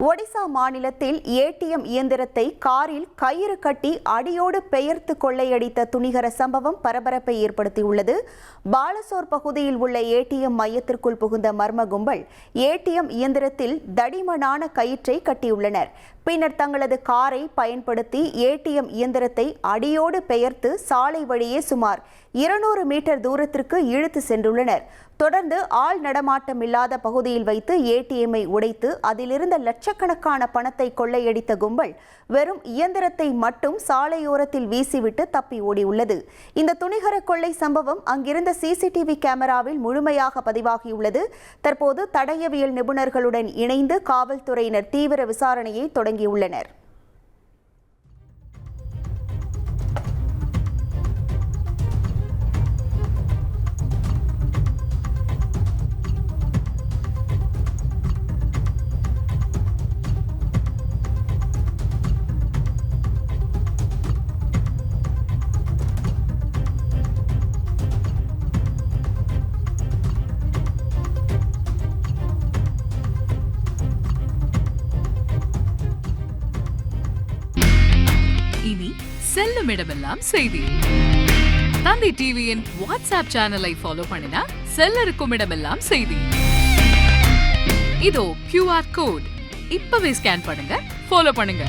ஒடிசா மாநிலத்தில் ஏடிஎம் இயந்திரத்தை காரில் கயிறு கட்டி அடியோடு பெயர்த்து கொள்ளையடித்த துணிகர சம்பவம் பரபரப்பை ஏற்படுத்தியுள்ளது. பாலசோர் பகுதியில் உள்ள ஏடிஎம் மையத்திற்குள் புகுந்த மர்ம கும்பல் ஏடிஎம் இயந்திரத்தில் தடிமனான கயிற்றை கட்டியுள்ளனர். பின்னர் தங்களது காரை பயன்படுத்தி ஏடிஎம் இயந்திரத்தை அடியோடு பெயர்த்து சாலை வழியே சுமார் 200 மீட்டர் தூரத்திற்கு இழுத்து சென்றுள்ளனர். தொடர்ந்து ஆள் நடமாட்டம் இல்லாத பகுதியில் வைத்து ஏடிஎம்மை உடைத்து அதிலிருந்த லட்சக்கணக்கான பணத்தை கொள்ளையடித்த கும்பல் வெறும் இயந்திரத்தை மட்டும் சாலையோரத்தில் வீசிவிட்டு தப்பி ஓடியுள்ளது. இந்த துணிகர கொள்ளை சம்பவம் அங்கிருந்த சிசிடிவி கேமராவில் முழுமையாக பதிவாகியுள்ளது. தற்போது தடயவியல் நிபுணர்களுடன் இணைந்து காவல்துறையினர் தீவிர விசாரணையை தொடங்கியுள்ளனர். இனி செல்லும் இடமெல்லாம் செய்தி. தந்தி டிவியின் வாட்ஸ்அப் சேனலை ஃபாலோ பண்ணினா செல்ல இருக்கும் இடமெல்லாம் செய்தி. இதோ QR கோட் இப்பவே ஸ்கேன் பண்ணுங்க, ஃபாலோ பண்ணுங்க.